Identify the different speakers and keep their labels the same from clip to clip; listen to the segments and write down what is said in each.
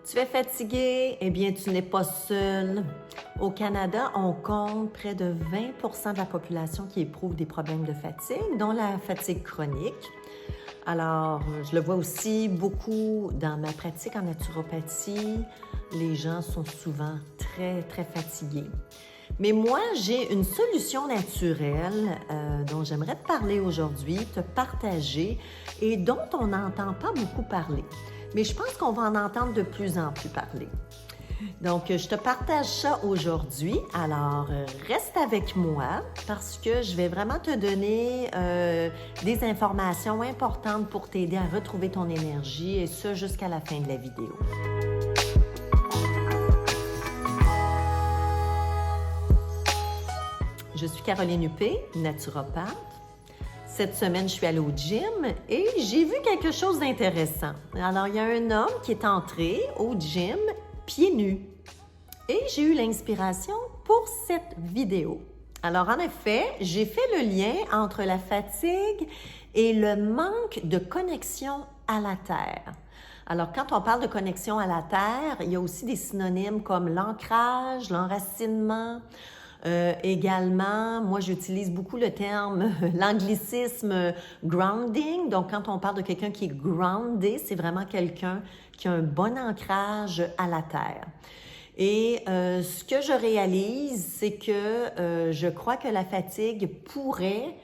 Speaker 1: Tu es fatigué? Eh bien, tu n'es pas seul. Au Canada, on compte près de 20 de la population qui éprouve des problèmes de fatigue, dont la fatigue chronique. Alors, je le vois aussi beaucoup dans ma pratique en naturopathie. Les gens sont souvent très, très fatigués. Mais moi, j'ai une solution naturelle dont j'aimerais te parler aujourd'hui, te partager et dont on n'entend pas beaucoup parler. Mais je pense qu'on va en entendre de plus en plus parler. Donc, je te partage ça aujourd'hui. Alors, reste avec moi parce que je vais vraiment te donner des informations importantes pour t'aider à retrouver ton énergie et ça jusqu'à la fin de la vidéo. Je suis Caroline Huppé, naturopathe. Cette semaine, je suis allée au gym et j'ai vu quelque chose d'intéressant. Alors, il y a un homme qui est entré au gym pieds nus. Et j'ai eu l'inspiration pour cette vidéo. Alors, en effet, j'ai fait le lien entre la fatigue et le manque de connexion à la Terre. Alors, quand on parle de connexion à la Terre, il y a aussi des synonymes comme l'ancrage, l'enracinement. Également, moi, j'utilise beaucoup le terme, l'anglicisme grounding. Donc, quand on parle de quelqu'un qui est groundé, c'est vraiment quelqu'un qui a un bon ancrage à la Terre. Et ce que je réalise, c'est que je crois que la fatigue pourrait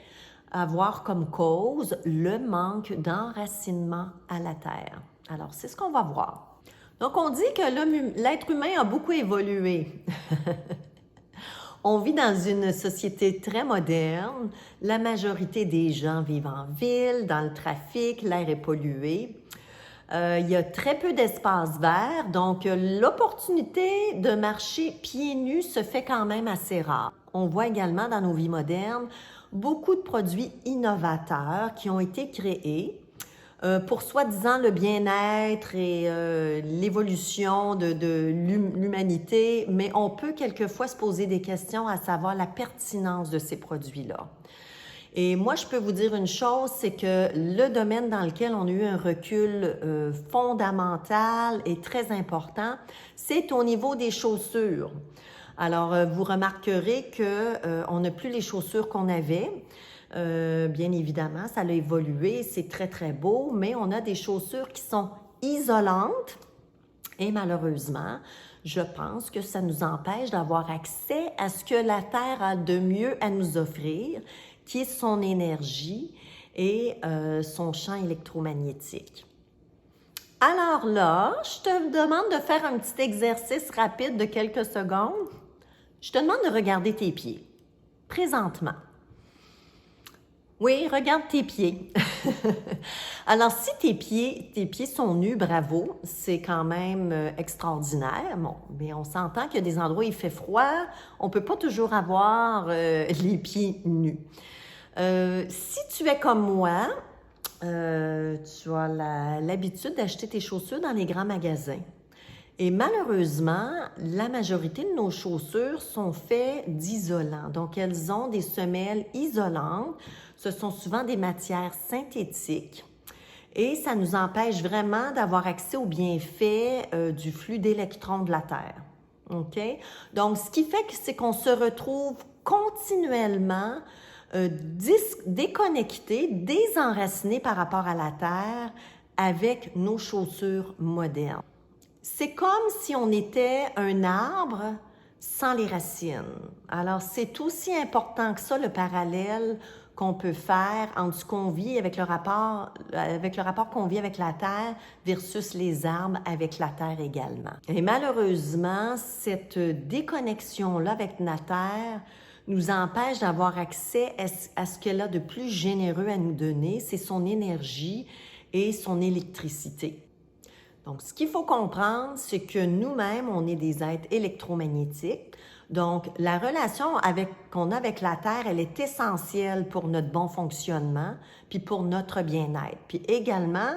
Speaker 1: avoir comme cause le manque d'enracinement à la Terre. Alors, c'est ce qu'on va voir. Donc, on dit que l'être humain a beaucoup évolué. On vit dans une société très moderne. La majorité des gens vivent en ville, dans le trafic, l'air est pollué. Il y a très peu d'espace vert, donc l'opportunité de marcher pieds nus se fait quand même assez rare. On voit également dans nos vies modernes beaucoup de produits innovateurs qui ont été créés pour soi-disant le bien-être et l'évolution de l'humanité, mais on peut quelquefois se poser des questions à savoir la pertinence de ces produits-là. Et moi, je peux vous dire une chose, c'est que le domaine dans lequel on a eu un recul fondamental et très important, c'est au niveau des chaussures. Alors, vous remarquerez qu'on n'a plus les chaussures qu'on avait. Bien évidemment, ça a évolué, c'est très, très beau, mais on a des chaussures qui sont isolantes et malheureusement, je pense que ça nous empêche d'avoir accès à ce que la Terre a de mieux à nous offrir, qui est son énergie et son champ électromagnétique. Alors là, je te demande de faire un petit exercice rapide de quelques secondes. Je te demande de regarder tes pieds, présentement. Oui, regarde tes pieds. Alors, si tes pieds sont nus, bravo, c'est quand même extraordinaire. Bon, mais on s'entend qu'il y a des endroits où il fait froid, on ne peut pas toujours avoir les pieds nus. Si tu es comme moi, tu as l'habitude d'acheter tes chaussures dans les grands magasins. Et malheureusement, la majorité de nos chaussures sont faites d'isolants. Donc, elles ont des semelles isolantes. Ce sont souvent des matières synthétiques. Et ça nous empêche vraiment d'avoir accès aux bienfaits du flux d'électrons de la Terre. OK? Donc, ce qui fait que c'est qu'on se retrouve continuellement déconnecté, désenraciné par rapport à la Terre avec nos chaussures modernes. C'est comme si on était un arbre sans les racines. Alors, c'est aussi important que ça, le parallèle qu'on peut faire entre ce qu'on vit avec le rapport qu'on vit avec la Terre versus les arbres avec la Terre également. Et malheureusement, cette déconnexion-là avec la Terre nous empêche d'avoir accès à ce qu'elle a de plus généreux à nous donner, c'est son énergie et son électricité. Donc, ce qu'il faut comprendre, c'est que nous-mêmes, on est des êtres électromagnétiques. Donc, la relation qu'on a avec la Terre, elle est essentielle pour notre bon fonctionnement, puis pour notre bien-être, puis également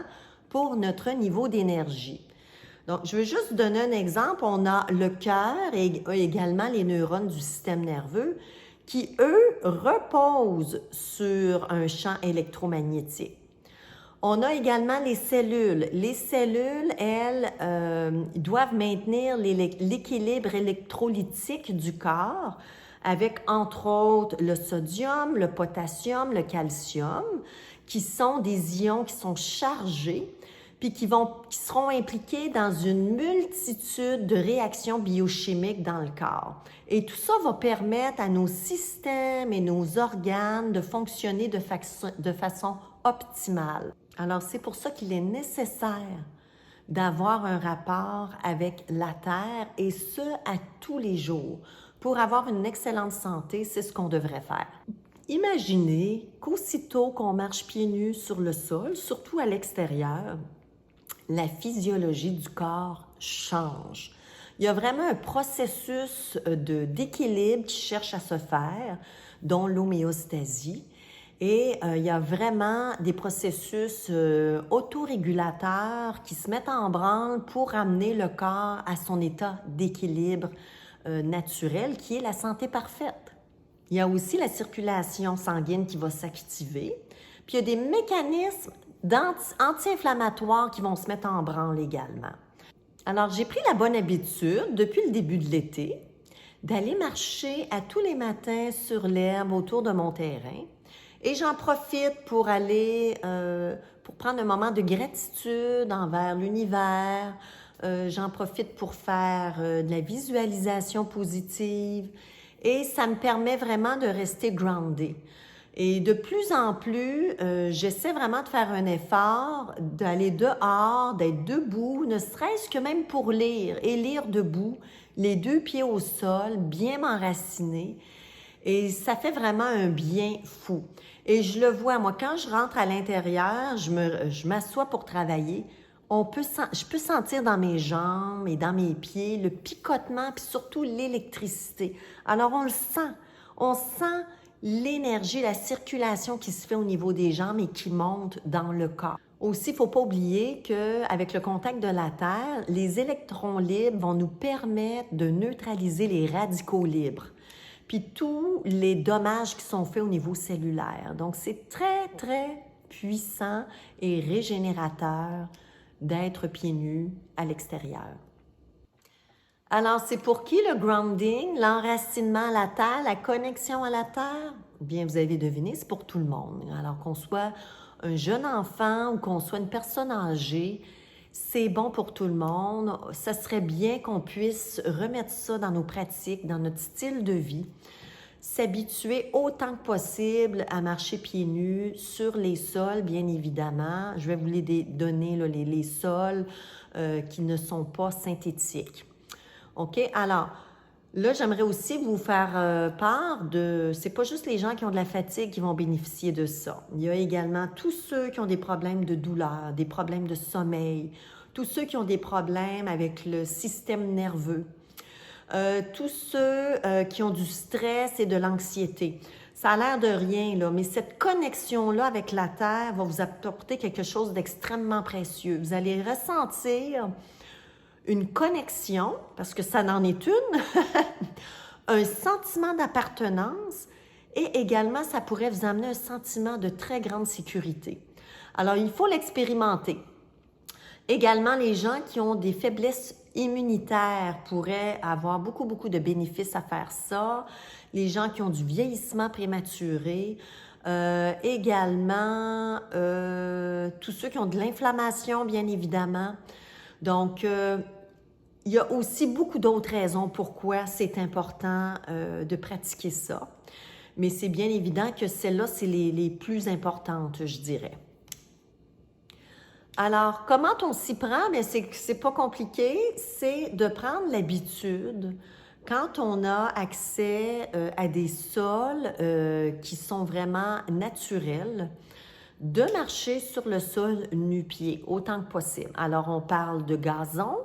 Speaker 1: pour notre niveau d'énergie. Donc, je veux juste donner un exemple. On a le cœur et également les neurones du système nerveux qui, eux, reposent sur un champ électromagnétique. On a également les cellules. Les cellules, elles, doivent maintenir l'équilibre électrolytique du corps avec, entre autres, le sodium, le potassium, le calcium, qui sont des ions qui sont chargés puis qui seront impliqués dans une multitude de réactions biochimiques dans le corps. Et tout ça va permettre à nos systèmes et nos organes de fonctionner de façon optimale. Alors, c'est pour ça qu'il est nécessaire d'avoir un rapport avec la Terre, et ce, à tous les jours. Pour avoir une excellente santé, c'est ce qu'on devrait faire. Imaginez qu'aussitôt qu'on marche pieds nus sur le sol, surtout à l'extérieur, la physiologie du corps change. Il y a vraiment un processus d'équilibre qui cherche à se faire, dont l'homéostasie. Et il y a vraiment des processus autorégulateurs qui se mettent en branle pour amener le corps à son état d'équilibre naturel, qui est la santé parfaite. Il y a aussi la circulation sanguine qui va s'activer. Puis il y a des mécanismes anti-inflammatoires qui vont se mettre en branle également. Alors, j'ai pris la bonne habitude, depuis le début de l'été, d'aller marcher à tous les matins sur l'herbe autour de mon terrain. Et j'en profite pour aller, pour prendre un moment de gratitude envers l'univers. J'en profite pour faire de la visualisation positive. Et ça me permet vraiment de rester grounded. Et de plus en plus, j'essaie vraiment de faire un effort, d'aller dehors, d'être debout, ne serait-ce que même pour lire, et lire debout, les deux pieds au sol, bien m'enraciner. Et ça fait vraiment un bien fou. Et je le vois, moi, quand je rentre à l'intérieur, je m'assois pour travailler, je peux sentir dans mes jambes et dans mes pieds le picotement, puis surtout l'électricité. Alors, on le sent. On sent l'énergie, la circulation qui se fait au niveau des jambes et qui monte dans le corps. Aussi, il ne faut pas oublier qu'avec le contact de la Terre, les électrons libres vont nous permettre de neutraliser les radicaux libres, puis tous les dommages qui sont faits au niveau cellulaire. Donc, c'est très, très puissant et régénérateur d'être pieds nus à l'extérieur. Alors, c'est pour qui le grounding, l'enracinement à la terre, la connexion à la terre? Bien, vous avez deviné, c'est pour tout le monde. Alors qu'on soit un jeune enfant ou qu'on soit une personne âgée, c'est bon pour tout le monde. Ça serait bien qu'on puisse remettre ça dans nos pratiques, dans notre style de vie, s'habituer autant que possible à marcher pieds nus sur les sols, bien évidemment. Je vais vous les donner, là, les sols qui ne sont pas synthétiques. OK? Alors, là, j'aimerais aussi vous faire part de... C'est pas juste les gens qui ont de la fatigue qui vont bénéficier de ça. Il y a également tous ceux qui ont des problèmes de douleur, des problèmes de sommeil, tous ceux qui ont des problèmes avec le système nerveux, tous ceux qui ont du stress et de l'anxiété. Ça a l'air de rien, là, mais cette connexion-là avec la Terre va vous apporter quelque chose d'extrêmement précieux. Vous allez ressentir une connexion, parce que ça n'en est une, un sentiment d'appartenance, et également, ça pourrait vous amener un sentiment de très grande sécurité. Alors, il faut l'expérimenter. Également, les gens qui ont des faiblesses immunitaires pourraient avoir beaucoup, beaucoup de bénéfices à faire ça. Les gens qui ont du vieillissement prématuré, également, tous ceux qui ont de l'inflammation, bien évidemment. Donc, il y a aussi beaucoup d'autres raisons pourquoi c'est important de pratiquer ça. Mais c'est bien évident que celles-là, c'est les plus importantes, je dirais. Alors, comment on s'y prend? Bien, c'est pas compliqué, c'est de prendre l'habitude, quand on a accès à des sols qui sont vraiment naturels, de marcher sur le sol nu-pied autant que possible. Alors, on parle de gazon,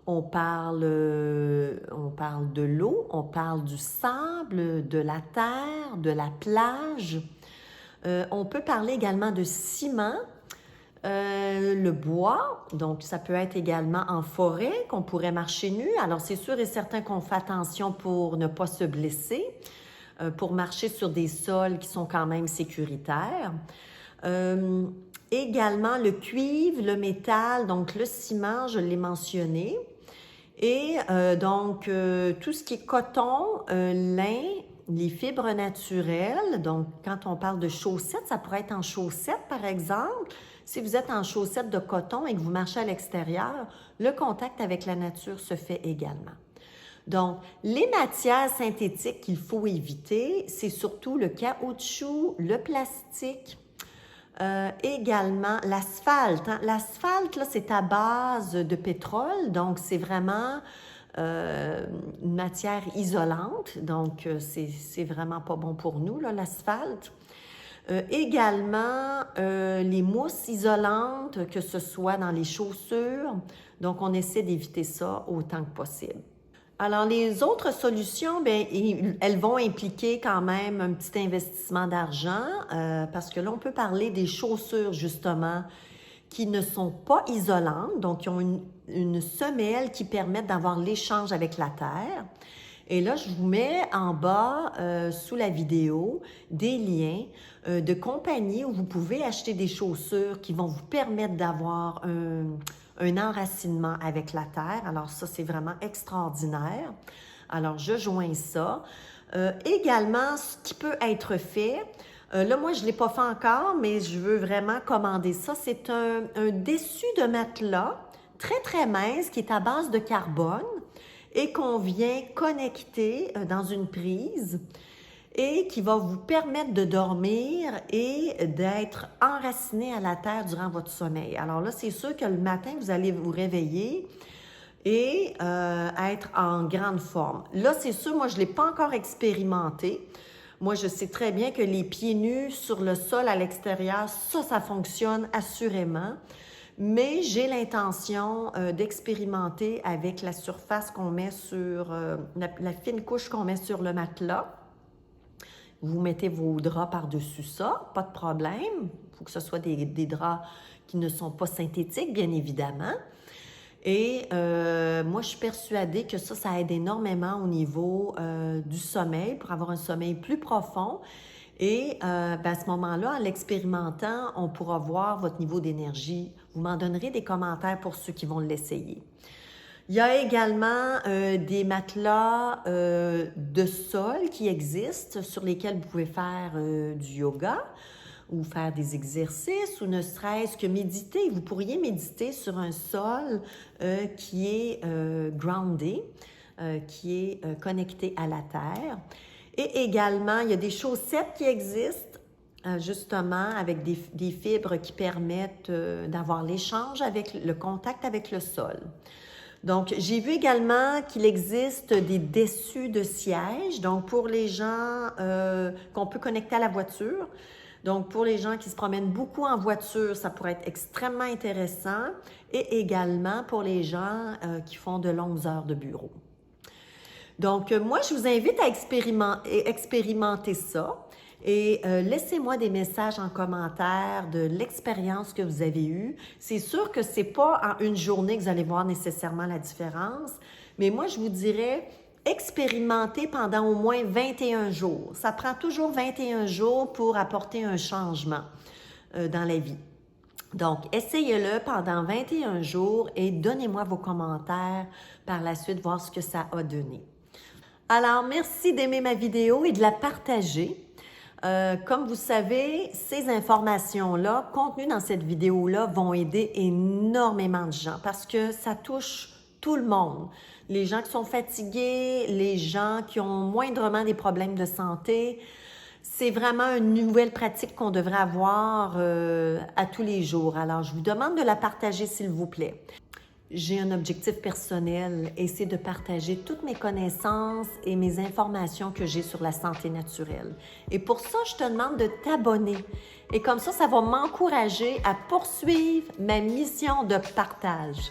Speaker 1: on parle de l'eau, on parle du sable, de la terre, de la plage. On peut parler également de ciment, le bois, donc ça peut être également en forêt qu'on pourrait marcher nu. Alors, c'est sûr et certain qu'on fait attention pour ne pas se blesser, pour marcher sur des sols qui sont quand même sécuritaires. Également le cuivre, le métal, donc le ciment, je l'ai mentionné. Et donc, tout ce qui est coton, lin, les fibres naturelles. Donc, quand on parle de chaussettes, ça pourrait être en chaussettes, par exemple. Si vous êtes en chaussettes de coton et que vous marchez à l'extérieur, le contact avec la nature se fait également. Donc, les matières synthétiques qu'il faut éviter, c'est surtout le caoutchouc, le plastique, également l'asphalte. Hein. L'asphalte, là, c'est à base de pétrole, donc c'est vraiment une matière isolante, donc c'est vraiment pas bon pour nous, là, l'asphalte. Également, les mousses isolantes, que ce soit dans les chaussures, donc on essaie d'éviter ça autant que possible. Alors, les autres solutions, bien, elles vont impliquer quand même un petit investissement d'argent parce que là, on peut parler des chaussures, justement, qui ne sont pas isolantes, donc qui ont une semelle qui permet d'avoir l'échange avec la terre. Et là, je vous mets en bas, sous la vidéo, des liens de compagnies où vous pouvez acheter des chaussures qui vont vous permettre d'avoir un enracinement avec la terre. Alors ça, c'est vraiment extraordinaire. Alors, je joins ça. Également, ce qui peut être fait, là, moi, je ne l'ai pas fait encore, mais je veux vraiment commander ça. C'est un dessus de matelas très, très mince qui est à base de carbone et qu'on vient connecter dans une prise et qui va vous permettre de dormir et d'être enraciné à la terre durant votre sommeil. Alors là, c'est sûr que le matin, vous allez vous réveiller et être en grande forme. Là, c'est sûr, moi, je ne l'ai pas encore expérimenté. Moi, je sais très bien que les pieds nus sur le sol à l'extérieur, ça fonctionne assurément. Mais j'ai l'intention d'expérimenter avec la surface qu'on met sur, la fine couche qu'on met sur le matelas. Vous mettez vos draps par-dessus ça, pas de problème. Il faut que ce soit des draps qui ne sont pas synthétiques, bien évidemment. Et moi, je suis persuadée que ça aide énormément au niveau du sommeil, pour avoir un sommeil plus profond. Et à ce moment-là, en l'expérimentant, on pourra voir votre niveau d'énergie. Vous m'en donnerez des commentaires pour ceux qui vont l'essayer. Il y a également des matelas de sol qui existent sur lesquels vous pouvez faire du yoga ou faire des exercices ou ne serait-ce que méditer. Vous pourriez méditer sur un sol qui est groundé, qui est connecté à la terre. Et également, il y a des chaussettes qui existent, justement, avec des fibres qui permettent d'avoir l'échange avec le contact avec le sol. Donc, j'ai vu également qu'il existe des dessus de siège, donc pour les gens qu'on peut connecter à la voiture. Donc, pour les gens qui se promènent beaucoup en voiture, ça pourrait être extrêmement intéressant. Et également pour les gens qui font de longues heures de bureau. Donc, moi, je vous invite à expérimenter ça et laissez-moi des messages en commentaire de l'expérience que vous avez eue. C'est sûr que ce n'est pas en une journée que vous allez voir nécessairement la différence, mais moi, je vous dirais expérimenter pendant au moins 21 jours. Ça prend toujours 21 jours pour apporter un changement dans la vie. Donc, essayez-le pendant 21 jours et donnez-moi vos commentaires par la suite, voir ce que ça a donné. Alors, merci d'aimer ma vidéo et de la partager. Comme vous savez, ces informations-là, contenues dans cette vidéo-là, vont aider énormément de gens parce que ça touche tout le monde. Les gens qui sont fatigués, les gens qui ont moindrement des problèmes de santé. C'est vraiment une nouvelle pratique qu'on devrait avoir à tous les jours. Alors, je vous demande de la partager, s'il vous plaît. J'ai un objectif personnel et c'est de partager toutes mes connaissances et mes informations que j'ai sur la santé naturelle. Et pour ça, je te demande de t'abonner. Et comme ça va m'encourager à poursuivre ma mission de partage.